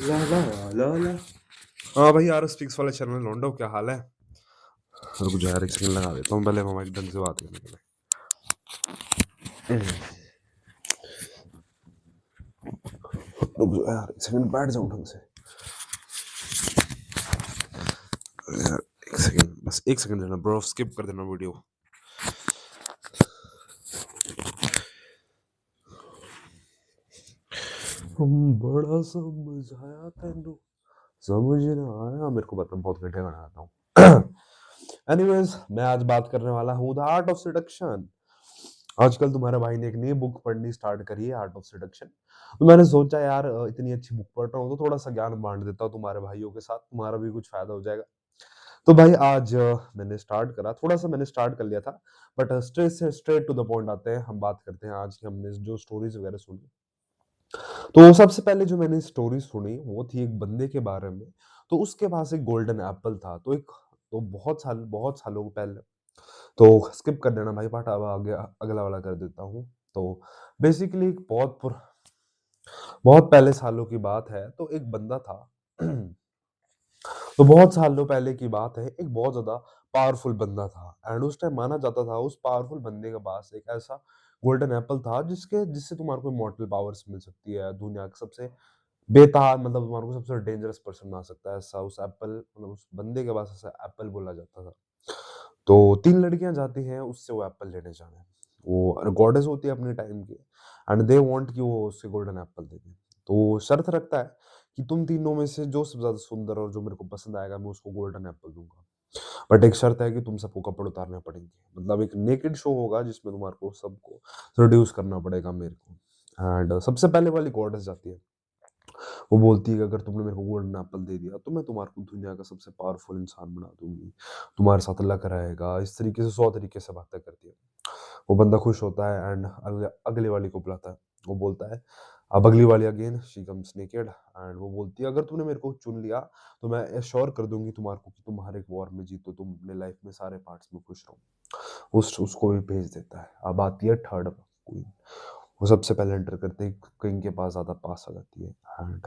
ला ला ला ला। हाँ भाई यार, स्पिक्स वाले चैनल लौंडो, क्या हाल है? रुक जा यार, एक सेकंड लगा देता हूँ पहले माइक ढंग से बात करने के लिए। रुक जा यार, एक सेकंड बैठ जाऊँ ढंग से। यार एक सेकंड, बस एक सेकंड देना ब्रो, स्किप कर देना वीडियो। बड़ा समझाया तेनू, समझ ना आया। मेरे को पता, बहुत घंटे गाना गाता हूँ। एनीवेज, मैं आज बात करने वाला हूँ द आर्ट ऑफ सेडक्शन। आजकल तुम्हारे भाई ने एक नई बुक पढ़नी स्टार्ट करी है, आर्ट ऑफ सेडक्शन। तो मैंने सोचा यार, इतनी अच्छी बुक पढ़ रहा हूँ तो थोड़ा सा ज्ञान बांट देता हूँ तुम्हारे भाइयों के साथ, तुम्हारा भी कुछ फायदा हो जाएगा। तो भाई आज मैंने स्टार्ट करा, थोड़ा सा मैंने स्टार्ट कर लिया था, but straight to the point आते हैं। हम बात करते हैं आज की हमने जो स्टोरीज वगैरह सुनी। तो सबसे पहले जो मैंने स्टोरी सुनी वो थी एक बंदे के बारे में। तो उसके पास एक गोल्डन एप्पल था। तो बहुत सालों पहले, तो स्किप कर देना भाई पार्ट, अब आगे अगला वाला कर देता हूँ। तो बेसिकली बहुत पहले सालों की बात है, तो एक बंदा था। तो बहुत सालों पहले की बात है, एक बहुत ज्यादा पावरफुल बंदा था, एंड उस टाइम माना जाता था उस पावरफुल बंदे के पास एक ऐसा गोल्डन एप्पल था जिससे तुम्हारे को इमॉर्टल पावर्स मिल सकती है। दुनिया का सबसे बेताज, मतलब तुम्हारे को सबसे डेंजरस पर्सन बना सकता है, ऐसा उस एप्पल, मतलब उस बंदे के पास ऐसा एप्पल बोला जाता था। तो 3 लड़कियाँ जाती हैं उससे वो एप्पल लेने जाने। वो गॉडेस होती है अपने टाइम की, एंड दे वांट कि वो उससे गोल्डन एप्पल दे दे। तो वो शर्त रखता है कि तुम तीनों में से जो सबसे ज़्यादा सुंदर और जो मेरे को पसंद आएगा, मैं उसको गोल्डन एप्पल दूँगा। बट एक शर्त है कि तुम सबको कपड़े उतारने पड़ेंगे। मतलब एक नेकेड शो होगा जिसमें तुम्हारे को सबको प्रोड्यूस करना पड़ेगा मेरे को। एंड सबसे पहले वाली गॉडेस जाती है। वो बोलती है कि अगर तुमने मेरे को गोल्डन एप्पल दे दिया तो मैं तुम्हारे को दुनिया का सबसे पावरफुल इंसान बना दूंगी, तुम्हारे साथ लक रहेगा। इस तरीके से 100 तरीके से बातें करती है। वो बंदा खुश होता है एंड अगले वाली को बुलाता है। वो बोलता है, अब अगली वाली again she comes naked, and वो बोलती है अगर तूने मेरे को चुन लिया तो मैं एश्योर कर दूंगी तुम्हारे को कि तुम हर एक वॉर में जीतो, तुम अपने लाइफ में सारे पार्ट्स में खुश रहो। उसको भी भेज देता है। अब आती है थर्ड क्वीन। वो सबसे पहले एंटर करते ही किंग के पास ज्यादा पास आ जाती है, एंड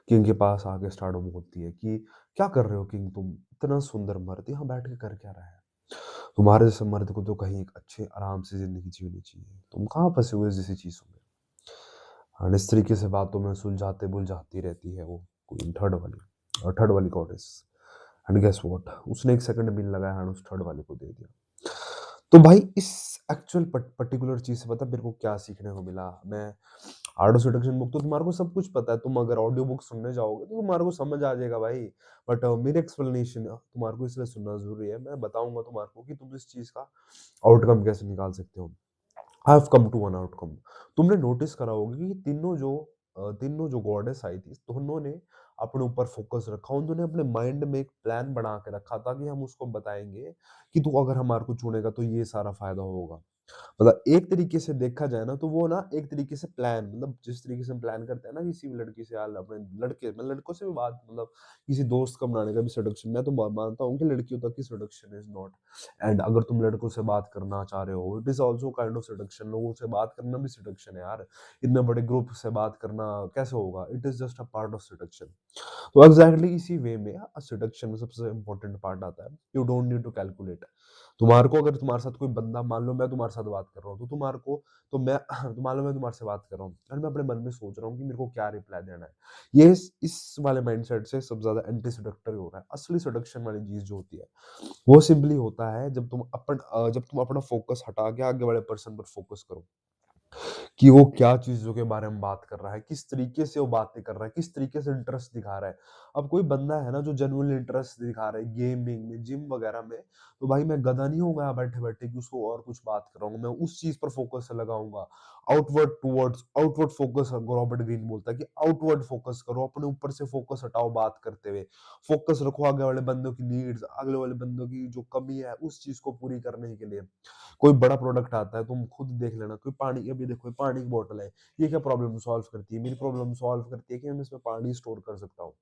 किंग के पास आके स्टार्टअप बोलती है कि क्या कर रहे हो किंग, तुम इतना सुंदर मर्द यहाँ बैठ के कर क्या रहे हैं? तुम्हारे जैसे मर्द को तो कहीं एक अच्छे आराम से जिंदगी जीनी चाहिए, तुम कहाँ फंसे हुए जैसी चीजों में। और इस तरीके से बातों में सुलझाते बुलझाती रहती है वो थर्ड वाली गॉडेस। एंड गेस व्हाट, उसने एक सेकंड भी नहीं लगाया एंड उस थर्ड वाले को दे दिया। तो भाई इस एक्चुअल पर्टिकुलर चीज से पता मेरे को क्या सीखने को मिला? मैं ऑडियो सेडक्शन बुक तो तुम्हारे को सब कुछ पता है, तुम अगर ऑडियो बुक सुनने जाओगे तो तुम्हारे को समझ आ जाएगा भाई। बट मेरे एक्सप्लेनेशन तुम्हारे को इसलिए सुनना जरूरी है। मैं बताऊंगा तुम्हारे को कि तुम इस चीज का आउटकम कैसे निकाल सकते हो। I have come to one outcome. तुमने नोटिस करा होगा कि तीनों जो गॉडेस आई थी, दोनों ने अपने ऊपर फोकस रखा। उन्होंने अपने माइंड में एक प्लान बना के रखा था कि हम उसको बताएंगे कि तू अगर हमारे को चुनेगा तो ये सारा फायदा होगा। मतलब एक तरीके से देखा जाए ना, तो वो ना एक तरीके से प्लान, मतलब जिस तरीके से हम प्लान करते हैं ना किसी भी लड़की से, यार अपने लड़के, मैं लड़कों से भी बात, मतलब किसी दोस्त का बनाने का भी सेडक्शन, मैं तो मानता हूँ कि लड़कियों तक की सेडक्शन इज नॉट। एंड अगर तुम लड़कों से बात करना चाह रहे हो, it is also kind of seduction. लोगों से बात करना भी सेडक्शन है यार। इतने बड़े ग्रुप से बात करना कैसे होगा? It is just a part of seduction. तो एग्जैक्टली इसी वे में सेडक्शन में सबसे इंपॉर्टेंट पार्ट आता है, you don't need to calculate. तुम्हारे को अगर तुम्हारे साथ कोई बंदा, मान लो मैं तुम्हारे साथ बात कर रहा हूँ, तो तुम्हारे को, तो मैं तो मान लो मैं तुम्हारे से बात कर रहा हूँ और मैं अपने मन में सोच रहा हूँ कि मेरे को क्या रिप्लाई देना है। ये इस वाले माइंडसेट से सबसे ज्यादा एंटी सेडक्टर हो रहा है। असली सेडक्शन वाली चीज जो होती है वो सिंपली होता है जब तुम अपना फोकस हटा के आगे वाले पर्सन पर फोकस करो कि वो क्या चीज़ों के बारे में बात कर रहा है, किस तरीके से वो बातें कर रहा है, किस तरीके से इंटरेस्ट दिखा रहा है। अब कोई बंदा है ना जो जेन्युइनली इंटरेस्ट दिखा रहा है गेमिंग में, जिम वगैरह में, तो भाई मैं गधा नहीं होऊँगा यहाँ बैठे-बैठे कि उसको और कुछ बात कराऊँगा। मैं उस चीज़ पर फोकस लगाऊँगा। आउटवर्ड फोकस रॉबर्ट ग्रीन बोलता है कि आउटवर्ड फोकस करो, अपने ऊपर से फोकस हटाओ बात करते हुए। फोकस रखो आगे वाले बंदों की नीड्स, अगले वाले बंदों की जो कमी है, उस चीज़ को पूरी करने के लिए। कोई बड़ा प्रोडक्ट आता है, तुम खुद देख लेना, कोई पानी, अभी देखो ये पानी की बोतल है, ये क्या प्रॉब्लम सॉल्व करती है? मेरी प्रॉब्लम सॉल्व करती है कि मैं इसमें पानी स्टोर कर सकता हूँ।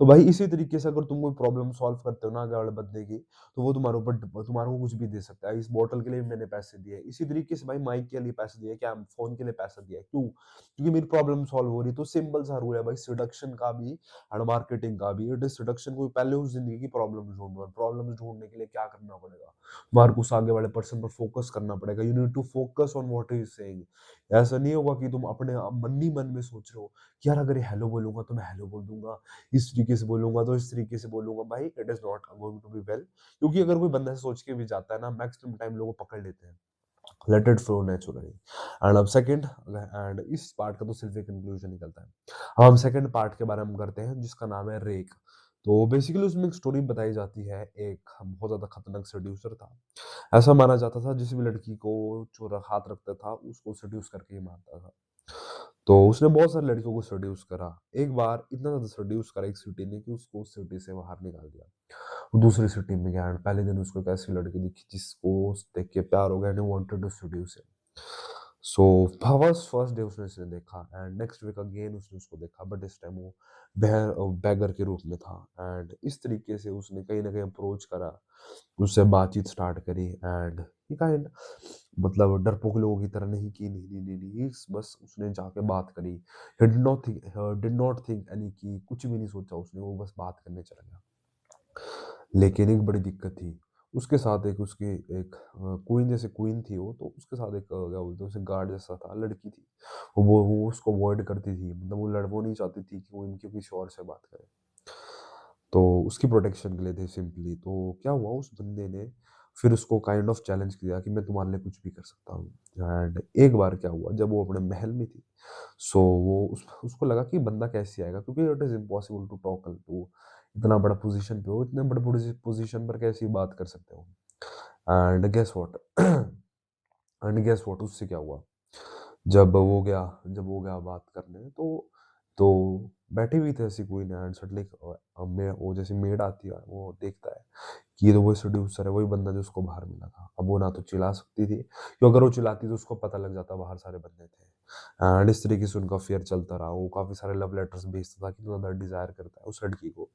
तो भाई इसी तरीके से अगर तुम कोई प्रॉब्लम सॉल्व करते हो ना आगे वाले बंदे की, तो वो तुम्हारे ऊपर तुम्हारे को कुछ भी दे सकता है। इस बॉटल के लिए भी मैंने पैसे दिए। इसी तरीके से भाई माइक के लिए पैसे दिए, क्या फ़ोन के लिए पैसा दिया। क्यों? क्योंकि मेरी प्रॉब्लम सॉल्व हो रही है। तो सिंपल सा रूल है भाई सेडक्शन का भी एंड मार्केटिंग का भी। इट इज़ सेडक्शन को पहले उस ज़िंदगी की प्रॉब्लम ढूँढो। प्रॉब्लम ढूँढने के लिए क्या करना पड़ेगा? तुम्हारे को उस आगे वाले पर्सन पर फोकस करना पड़ेगा। You need to focus on what he is saying. ऐसा नहीं होगा कि तुम अपने मन ही मन में सोच रहे हो कि यार अगर ये हेलो बोलूँगा तो मैं हेलो बोल दूँगा, इस तरीके से बोलूँगा तो इस तरीके से बोलूँगा। भाई it is not going to be well. क्योंकि अगर कोई बंदा ऐसे सोच के भी जाता है ना, मैक्सिमम टाइम लोग वो पकड़ लेते हैं। Let it flow naturally. And अब सेकंड, एंड इस पार्ट का तो सिर्फ एक कंक्लूजन निकलता है। अब हम सेकंड पार्ट के बारे में करते हैं जिसका नाम है रेक। तो बेसिकली उसमें एक स्टोरी बताई जाती है। एक बहुत ज़्यादा खतरनाक सेड्यूसर था। ऐसा माना जाता था जिस भी लड़की को जो हाथ रखता था उसको सेड्यूस करके ही मारता था। तो उसने बहुत सारी लड़कियों को सेड्यूस करा। एक बार इतना ज़्यादा सेड्यूस करा एक सिटी ने कि उसको उस सिटी से बाहर निकाल दिया। वो दूसरी सिटी में गया एंड पहले दिन उसको एक ऐसी लड़की दिखी जिसको देख के प्यार हो गया and he wanted to seduce him. So first first day उसने उसे देखा एंड नेक्स्ट वीक अगेन उसने उसको देखा, बट इस टाइम वो बैगर के रूप में था। एंड इस तरीके से उसने कहीं ना कहीं अप्रोच करा, उससे बातचीत स्टार्ट करी एंड ही काइंड मतलब डरपोक लोगों की तरह नहीं की, नहीं, बस उसने जाके बात करी। He did not think any की कुछ भी नहीं सोचा उसने, वो बस बात करने चला गया। लेकिन एक बड़ी दिक्कत थी, उसके साथ एक उसकी एक क्वीन जैसे क्वीन थी वो, तो उसके साथ एक क्या बोलते हैं उसे गार्ड जैसा था, लड़की थी। वो उसको अवॉइड करती थी, मतलब वो नहीं चाहती थी कि वो इनकी किसी और से बात करे। तो उसकी प्रोटेक्शन के लिए थे सिंपली। तो क्या हुआ उस बंदे ने फिर उसको काइंड ऑफ चैलेंज किया कि मैं तुम्हारे लिए कुछ भी कर सकता हूँ। एंड एक बार क्या हुआ जब वो अपने महल में थी, सो वो उसको लगा कि बंदा कैसे आएगा, क्योंकि it is impossible to talk to इतना बड़ा पोजीशन पे हो, इतने बड़े पोजीशन पर कैसे बात कर सकते हो। एंड गेस व्हाट उससे क्या हुआ, जब वो गया बात करने, तो बैठी हुई थी ऐसी कोई ना, एंड सडनली वो जैसे मेड आती है वो देखता है कि ये तो वही सेड्यूसर है, वही बंदा जो उसको बाहर मिला था। अब वो ना तो चिल्ला सकती थी, क्यों अगर वो चिल्लाती तो उसको पता लग जाता बाहर सारे बंदे थे। एंड इस तरीके से उनका अफेयर चलता रहा। वो काफ़ी सारे लव लेटर्स भेजता था कि इतना ज़्यादा डिज़ायर करता है उस लड़की को।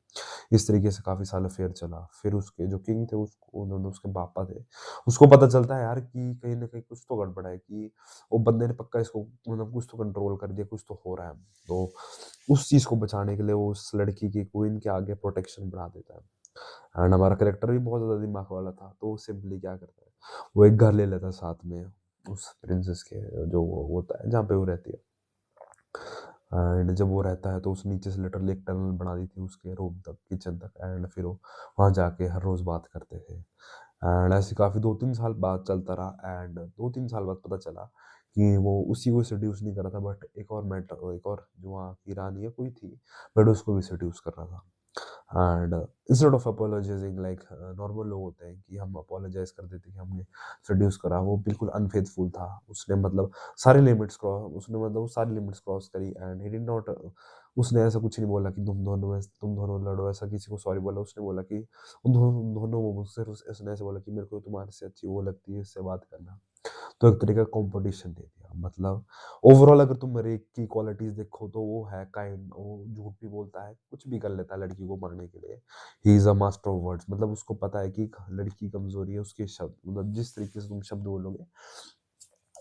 इस तरीके से काफ़ी साल अफेयर चला। फिर उसके जो किंग थे उसको उन्होंने उसके पापा थे, उसको पता चलता है यार कि कहीं न कहीं कुछ तो गड़बड़ है, कि वो बंदे ने पक्का इसको मतलब कुछ तो कंट्रोल कर दिया, कुछ तो हो रहा है। तो उस चीज़ को बचाने के लिए वो उस लड़की की क्वीन के आगे प्रोटेक्शन बढ़ा देता है। एंड हमारा कैरेक्टर भी बहुत ज़्यादा दिमाग वाला था, तो वो सिंपली क्या करता है, वो एक घर ले लेता है साथ में उस प्रिंसेस के, जो वो होता है जहाँ पे वो रहती है। एंड जब वो रहता है तो उस नीचे से लिटरली एक टनल बना दी थी उसके रूम तक, किचन तक। एंड फिर वो वहाँ जाके हर रोज़ बात करते थे। एंड ऐसे काफ़ी 2-3 साल बाद चलता रहा। एंड 2-3 साल बाद पता चला कि वो उसी को सेड्यूस नहीं कर रहा था, बट एक और जो वहाँ की रानी है कोई थी, बट उसको भी सेड्यूस कर रहा था। And instead of apologising like normal लोग होते हैं कि हम अपोलोजाइज कर देते हैं कि हमने सेड्यूस करा, वो बिल्कुल अनफेथफुल था। उसने मतलब सारी लिमिट्स क्रॉस करी। एंड ही डिड नॉट उसने ऐसा कुछ नहीं बोला कि तुम दोनों लड़ो, ऐसा किसी को सॉरी बोला। उसने बोला कि उन दोनों वो मुझसे उसने ऐसे बोला कि मेरे को तुम्हारे से अच्छी वो लगती है, इससे बात करना। तो एक तरीके का कॉम्पिटिशन दे दिया। मतलब ओवरऑल अगर तुम रेक की क्वालिटीज़ देखो तो वो है काइंड, वो झूठ भी बोलता है, कुछ भी कर लेता है लड़की को पाने के लिए। He is a master of words, मतलब उसको पता है कि लड़की की कमज़ोरी है उसके शब्द, मतलब जिस तरीके से तुम शब्द बोलोगे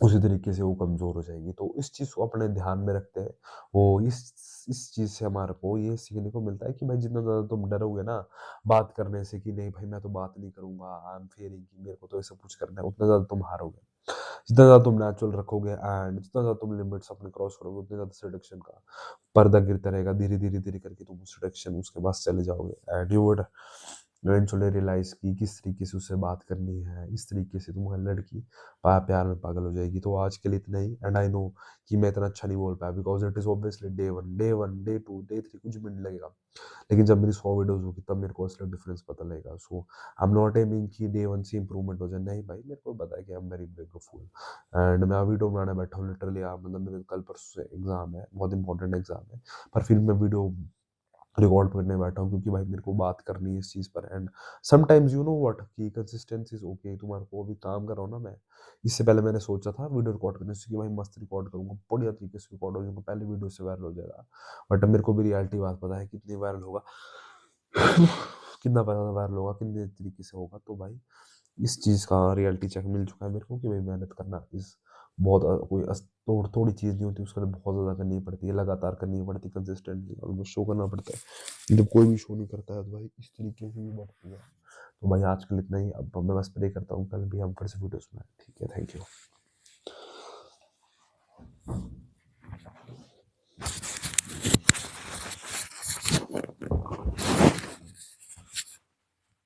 उसी तरीके से वो कमज़ोर हो जाएगी। तो इस चीज़ को अपने ध्यान में रखते हैं। वो इस चीज़ से हमारे को ये सीखने को मिलता है कि भाई जितना ज़्यादा तुम डरोगे ना बात करने से कि नहीं भाई मैं तो बात नहीं करूँगा, आई एम फेयरिंग कि मेरे को तो ये सब कुछ करना है, उतना ज़्यादा तुम हारोगे। जितना ज़्यादा तुम नेचुरल रखोगे एंड जितना ज़्यादा तुम लिमिट्स अपने क्रॉस करोगे, उतने ज़्यादा सेडक्शन का पर्दा गिरता रहेगा। धीरे करके तुम सेडक्शन उसके पास चले जाओगे and you would eventually realize कि किस तरीके से उससे बात करनी है। इस तरीके से तुम्हारी लड़की प्यार में पागल हो जाएगी। तो आज के लिए इतना ही। एंड आई नो कि मैं इतना अच्छा नहीं बोल पाया because it is obviously day 1, day 2, day 3 कुछ भी नहीं लगेगा। लेकिन जब मेरी 100 वीडियोज़ होगी तब मेरे को असली डिफरेंस पता लगेगा। सो आई एम नॉट एमिंग कि डे 1 से इम्प्रूवमेंट हो जाए। नहीं भाई, मेरे को पता है कि I am very big a fool. And मैं वीडियो बनाने बैठा हूँ लिटरली, मतलब मेरे कल परसों से एग्ज़ाम है, बहुत इंपॉर्टेंट एग्ज़ाम है। पर फिर मैं वीडियो रिकॉर्ड करने बैठा हूँ क्योंकि भाई मेरे को बात करनी है इस चीज़ पर। And sometimes you know what कि कंसिस्टेंसी इज़ ओके। तुम्हारे को अभी काम कर रहा हूँ ना मैं, इससे पहले मैंने सोचा था वीडियो रिकॉर्ड करने से कि भाई मस्त रिकॉर्ड करूँगा, बढ़िया तरीके से रिकॉर्ड हो जाऊँगा, पहले वीडियो से वायरल हो जाएगा। बट अब मेरे को भी रियलिटी बात पता है कितनी वायरल होगा, कितना पता वायरल होगा, कितने तरीके से होगा। तो भाई इस चीज़ का रियलिटी चेक मिल चुका है मेरे को कि भाई मेहनत करना इज़ बहुत कोई थोड़ी चीज़ नहीं होती, उसके लिए बहुत ज़्यादा करनी पड़ती है, लगातार करनी पड़ती है, कंसिस्टेंटली ऑलमोस्ट शो करना पड़ता है। जब कोई भी शो नहीं करता है तो भाई इस तरीके से ही बढ़ती है। तो भाई आज के लिए इतना ही। अब मैं बस प्रे करता हूँ कल भी हम फिर से वीडियोज़ बनाएँ। ठीक है, थैंक यू।